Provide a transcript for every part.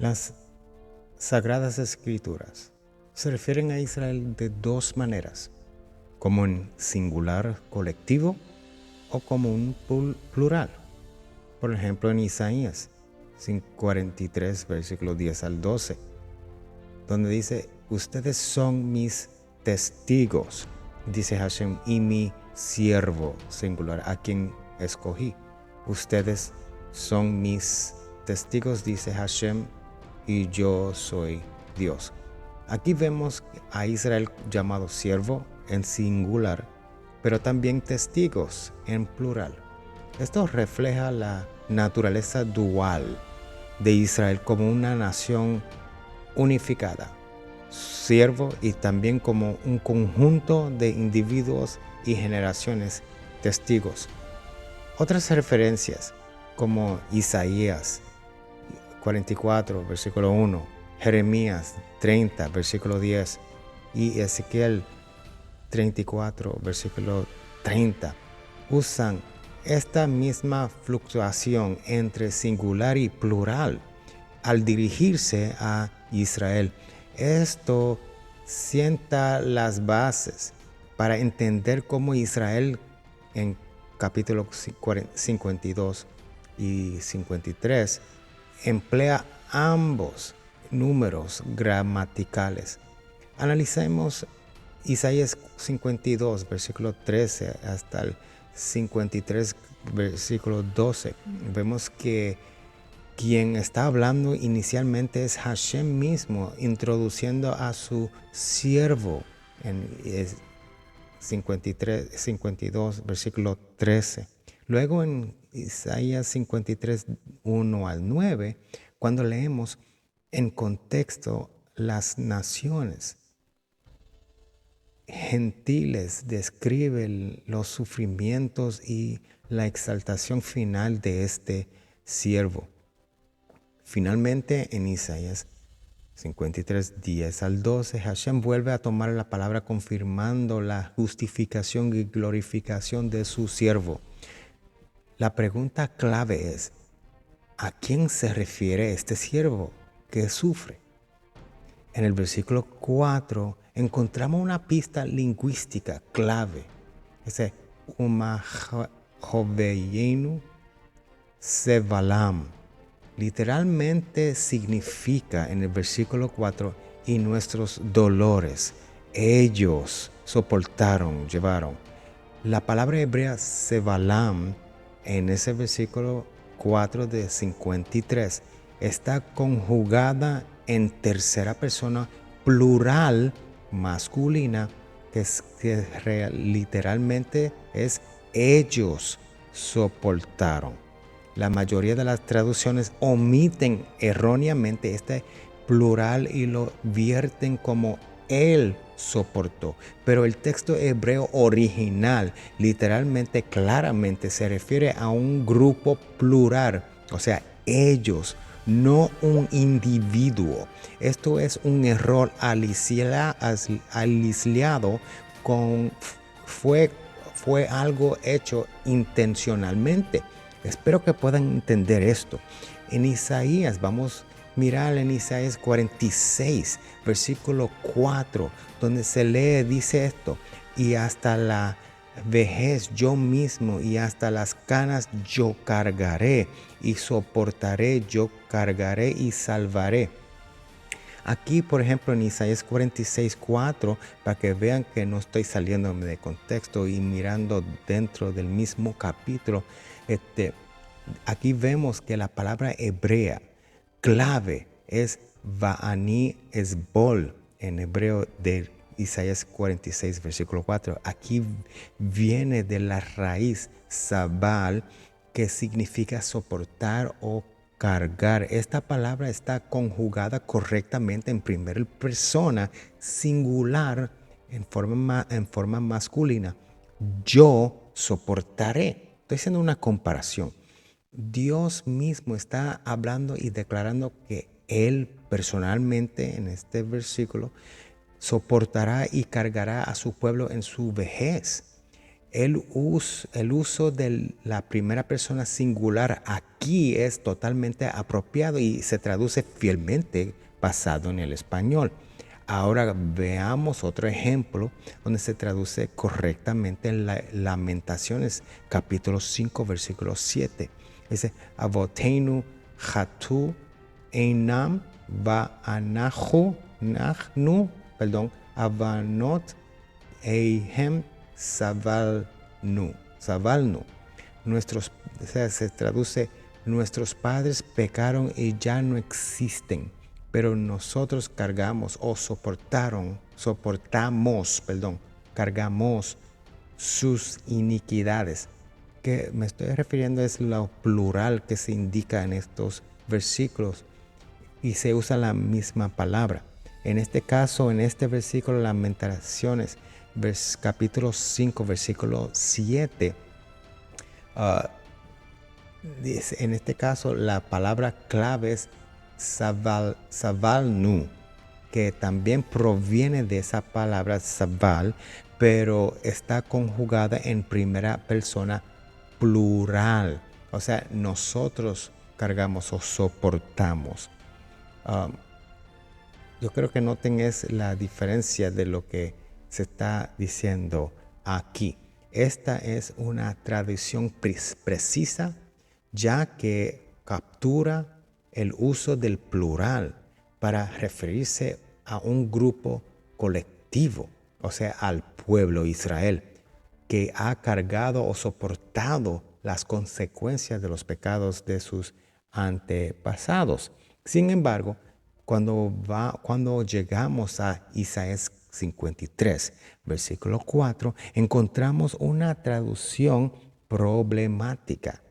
Las Sagradas Escrituras se refieren a Israel de dos maneras, como en singular colectivo o como un plural. Por ejemplo, en Isaías 43, versículos 10 al 12, donde dice: ustedes son mis testigos, dice Hashem, y mi siervo, singular, a quien escogí. Ustedes son mis testigos, dice Hashem, y yo soy Dios. Aquí vemos a Israel llamado siervo en singular, pero también testigos en plural. Esto refleja la naturaleza dual de Israel como una nación unificada, siervo, y también como un conjunto de individuos y generaciones testigos. Otras referencias como Isaías 44, versículo 1, Jeremías 30, versículo 10 y Ezequiel 34, versículo 30, usan esta misma fluctuación entre singular y plural al dirigirse a Israel. Esto sienta las bases para entender cómo Israel en capítulo 52 y 53 emplea ambos números gramaticales. Analicemos Isaías 52, versículo 13 hasta el 53, versículo 12. Vemos que quien está hablando inicialmente es Hashem mismo, introduciendo a su siervo en 52, versículo 13. Luego en Isaías 53, 1 al 9, cuando leemos en contexto las naciones gentiles, describen los sufrimientos y la exaltación final de este siervo. Finalmente, en Isaías 53, 10 al 12, Hashem vuelve a tomar la palabra confirmando la justificación y glorificación de su siervo. La pregunta clave es: ¿a quién se refiere este siervo que sufre? En el versículo 4 encontramos una pista lingüística clave. Ese Umahjoveyenu Sevalam. Literalmente significa en el versículo 4: y nuestros dolores ellos soportaron, llevaron. La palabra hebrea Sevalam en ese versículo 4 de 53 está conjugada en tercera persona plural masculina, que literalmente es ellos soportaron. La mayoría de las traducciones omiten erróneamente este plural y lo vierten como él soportó. Pero el texto hebreo original literalmente, claramente se refiere a un grupo plural, o sea, ellos, no un individuo. Esto es un error aliciado con fue algo hecho intencionalmente. Espero que puedan entender esto. En Isaías, vamos a mirar en Isaías 46, versículo 4, donde se lee, dice esto: y hasta la vejez yo mismo, y hasta las canas yo cargaré, y soportaré, yo cargaré y salvaré. Aquí, por ejemplo, en Isaías 46, 4, para que vean que no estoy saliéndome de contexto y mirando dentro del mismo capítulo, aquí vemos que la palabra hebrea clave es Va'ani Esbol, en hebreo de Isaías 46, versículo 4. Aquí viene de la raíz sabal, que significa soportar o cargar. Esta palabra está conjugada correctamente en primera persona singular en forma masculina. Yo soportaré. Estoy haciendo una comparación. Dios mismo está hablando y declarando que Él personalmente en este versículo soportará y cargará a su pueblo en su vejez. el uso de la primera persona singular aquí es totalmente apropiado y se traduce fielmente basado en el español. Ahora veamos otro ejemplo donde se traduce correctamente en Lamentaciones, capítulo 5, versículo 7. Dice, Avotenu Hatu Einam Va'anahu Nachnu, Avanot Eihem Savalnu. O sea, se traduce, nuestros padres pecaron y ya no existen, pero nosotros cargamos cargamos sus iniquidades. Que me estoy refiriendo es lo plural que se indica en estos versículos y se usa la misma palabra. En este caso, en este versículo, Lamentaciones, capítulo 5, versículo 7, dice, en este caso la palabra clave es savalnu, que también proviene de esa palabra saval, pero está conjugada en primera persona plural. O sea, nosotros cargamos o soportamos. Yo creo que noten es la diferencia de lo que se está diciendo aquí. Esta es una tradición precisa, ya que captura el uso del plural para referirse a un grupo colectivo, o sea, al pueblo Israel, que ha cargado o soportado las consecuencias de los pecados de sus antepasados. Sin embargo, cuando llegamos a Isaías 53, versículo 4, encontramos una traducción problemática.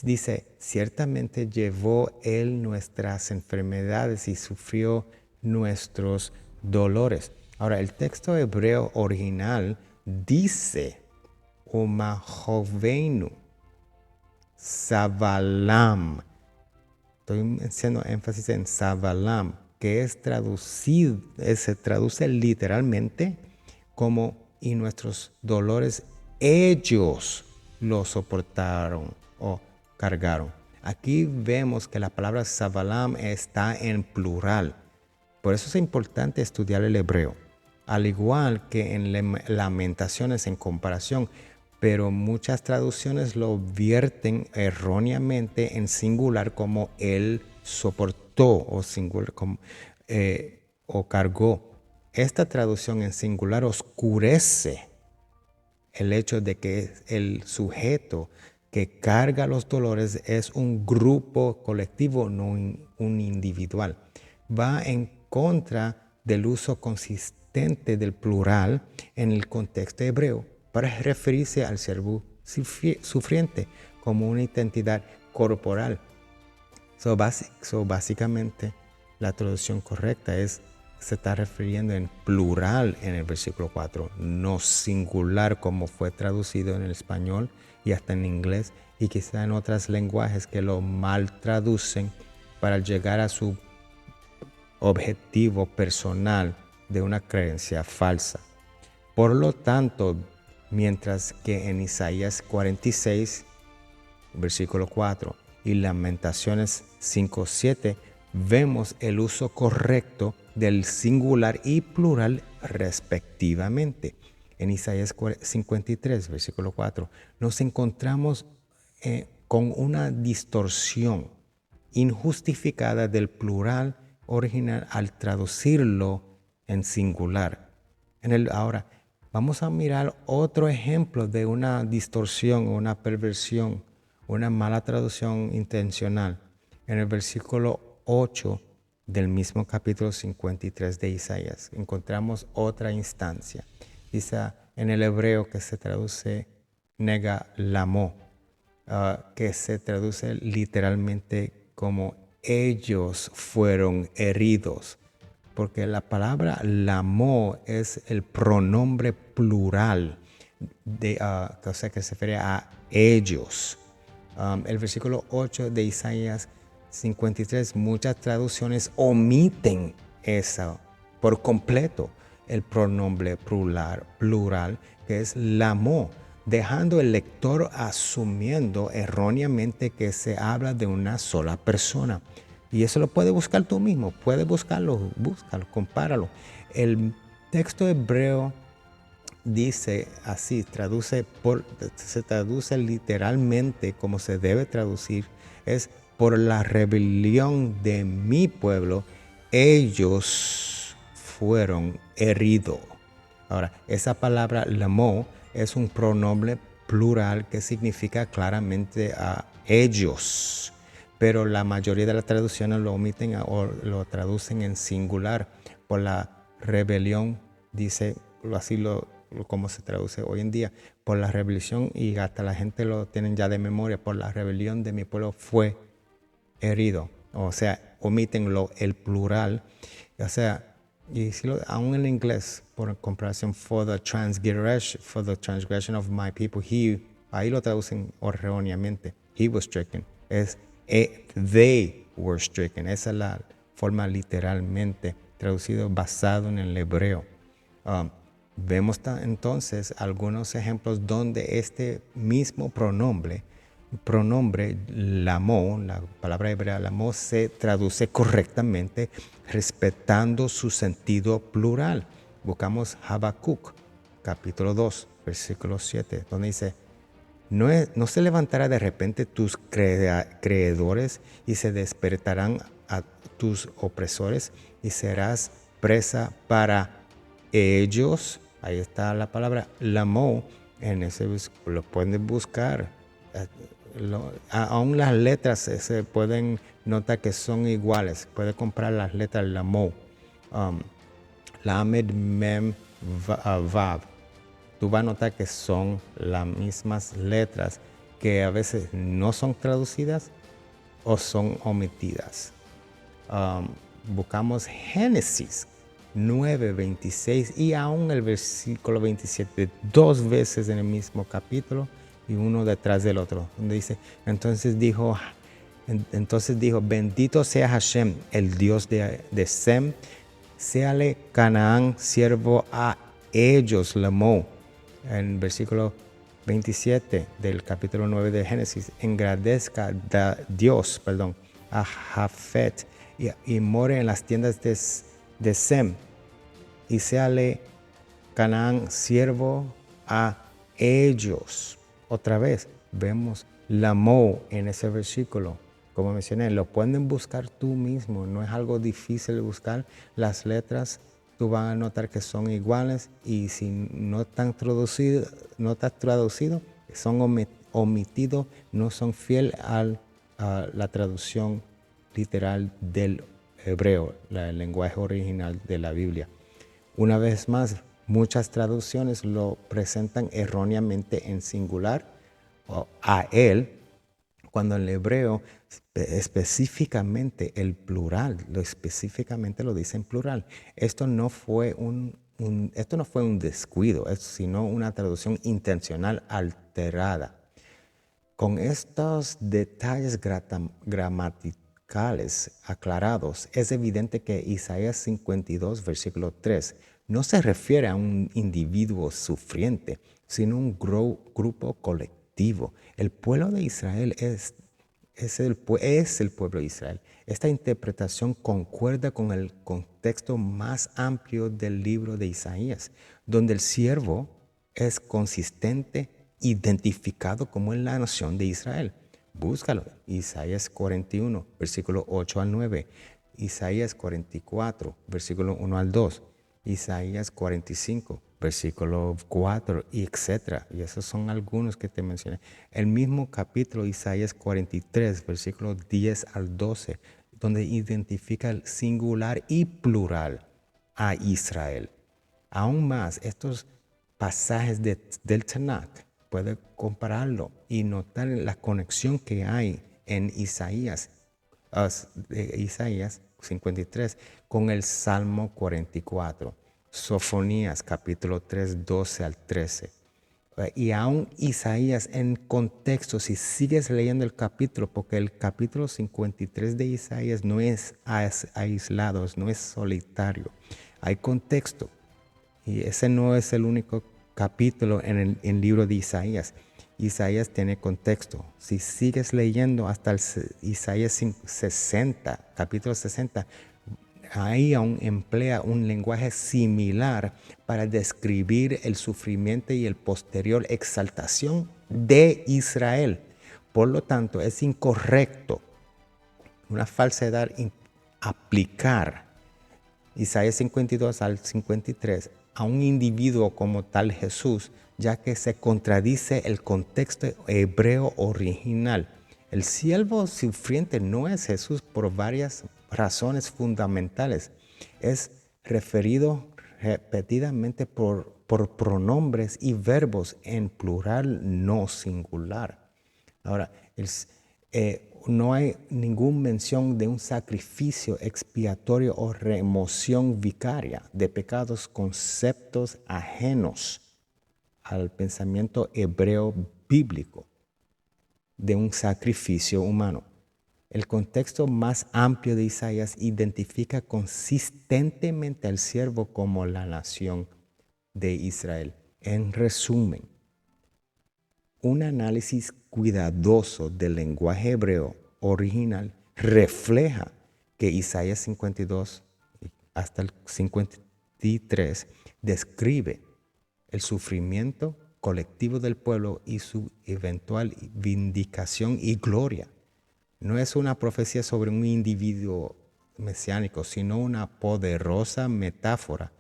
Dice, ciertamente llevó él nuestras enfermedades y sufrió nuestros dolores. Ahora, el texto hebreo original dice, Umahovenu, Savalam. Estoy haciendo énfasis en Savalam, que se traduce literalmente como, y nuestros dolores ellos los soportaron o cargaron. Aquí vemos que la palabra Savalam está en plural. Por eso es importante estudiar el hebreo, al igual que en Lamentaciones en comparación, pero muchas traducciones lo vierten erróneamente en singular como él soportó o singular o cargó. Esta traducción en singular oscurece el hecho de que el sujeto que carga los dolores es un grupo colectivo, no un individual. Va en contra del uso consistente del plural en el contexto hebreo para referirse al siervo sufriente como una identidad corporal. Básicamente, la traducción correcta se está refiriendo en plural en el versículo 4, no singular como fue traducido en el español y hasta en inglés y quizá en otros lenguajes que lo mal traducen para llegar a su objetivo personal de una creencia falsa. Por lo tanto, mientras que en Isaías 46, versículo 4 y Lamentaciones 5:7 vemos el uso correcto del singular y plural respectivamente. En Isaías 53, versículo 4, nos encontramos con una distorsión injustificada del plural original al traducirlo en singular. Ahora, vamos a mirar otro ejemplo de una distorsión, una perversión, una mala traducción intencional. En el versículo 8 del mismo capítulo 53 de Isaías encontramos otra instancia. Dice en el hebreo que se traduce negalamo, que se traduce literalmente como ellos fueron heridos, porque la palabra lamo es el pronombre plural, o sea, que se refiere a ellos. El versículo 8 de Isaías 53, muchas traducciones omiten eso por completo, el pronombre plural que es lamo, dejando el lector asumiendo erróneamente que se habla de una sola persona. Y eso lo puedes buscar tú mismo, puedes buscarlo, búscalo, compáralo. El texto hebreo dice así, se traduce literalmente como se debe traducir, es por la rebelión de mi pueblo, ellos fueron heridos. Ahora, esa palabra lamo es un pronombre plural que significa claramente a ellos, pero la mayoría de las traducciones lo omiten o lo traducen en singular. Por la rebelión, dice así como se traduce hoy en día, por la rebelión, y hasta la gente lo tienen ya de memoria, por la rebelión de mi pueblo fue herido. O sea, omiten el plural. O sea, y si aún en inglés, por comparación, for the transgression of my people, ahí lo traducen erróneamente. He was stricken. They were stricken. Esa es la forma literalmente traducido basado en el hebreo. Vemos entonces algunos ejemplos donde este mismo pronombre lamo, la palabra hebrea lamo, se traduce correctamente respetando su sentido plural. Buscamos Habacuc, capítulo 2, versículo 7, donde dice: no se levantará de repente tus creedores y se despertarán a tus opresores y serás presa para ellos. Ahí está la palabra lamo, en ese lo pueden buscar. Aún las letras se pueden notar que son iguales. Puede comprar las letras lamo, lamed, mem, vav. Tú vas a notar que son las mismas letras, que a veces no son traducidas o son omitidas. Buscamos Génesis 9:26 y aún el versículo 27, dos veces en el mismo capítulo y uno detrás del otro, donde dice: entonces dijo, bendito sea Hashem, el Dios de Sem, séale Canaán siervo a ellos, Lamó. En versículo 27 del capítulo 9 de Génesis: engrandezca Dios a Jafet y more en las tiendas de Sem, y séale Canaán siervo a ellos. Otra vez vemos Lamó en ese versículo. Como mencioné, lo pueden buscar tú mismo, no es algo difícil de buscar. Las letras tú vas a notar que son iguales, y si no están traducidos, son omitidos, no son fieles a la traducción literal del hebreo, el lenguaje original de la Biblia. Una vez más, muchas traducciones lo presentan erróneamente en singular o a él, cuando en el hebreo específicamente el plural, específicamente lo dice en plural. Esto no fue un descuido, sino una traducción intencional alterada. Con estos detalles gramaticales aclarados, es evidente que Isaías 52, versículo 3, no se refiere a un individuo sufriente, sino a un grupo colectivo. El pueblo de Israel es el pueblo de Israel. Esta interpretación concuerda con el contexto más amplio del libro de Isaías, donde el siervo es consistente, identificado como en la nación de Israel. Búscalo. Isaías 41, versículo 8 al 9. Isaías 44, versículo 1 al 2. Isaías 45, versículo 4, y etc. Y esos son algunos que te mencioné. El mismo capítulo, Isaías 43, versículo 10 al 12, donde identifica el singular y plural a Israel. Aún más, estos pasajes del Tanakh, puede compararlo y notar la conexión que hay en Isaías 53 con el Salmo 44, Sofonías capítulo 3, 12 al 13. Y aún Isaías en contexto, si sigues leyendo el capítulo, porque el capítulo 53 de Isaías no es aislado, no es solitario, hay contexto. Y ese no es el único capítulo en el libro de Isaías. Isaías tiene contexto. Si sigues leyendo hasta Isaías 60, capítulo 60, ahí aún emplea un lenguaje similar para describir el sufrimiento y el posterior exaltación de Israel. Por lo tanto, es incorrecto, una falsedad, aplicar Isaías 52 al 53 a un individuo como tal Jesús, ya que se contradice el contexto hebreo original. El siervo sufriente no es Jesús por varias razones fundamentales. Es referido repetidamente por pronombres y verbos en plural, no singular. Ahora, no hay ninguna mención de un sacrificio expiatorio o remoción vicaria de pecados, conceptos ajenos al pensamiento hebreo bíblico de un sacrificio humano. El contexto más amplio de Isaías identifica consistentemente al siervo como la nación de Israel. En resumen, un análisis cuidadoso del lenguaje hebreo original refleja que Isaías 52 hasta el 53 describe el sufrimiento colectivo del pueblo y su eventual vindicación y gloria. No es una profecía sobre un individuo mesiánico, sino una poderosa metáfora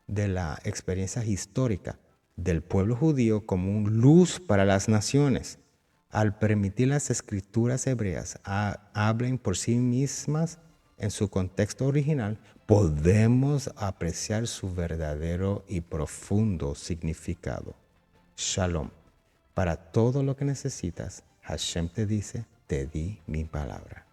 de la experiencia histórica del pueblo judío como una luz para las naciones. Al permitir las escrituras hebreas hablen por sí mismas en su contexto original, podemos apreciar su verdadero y profundo significado. Shalom. Para todo lo que necesitas, Hashem te dice, te di mi palabra.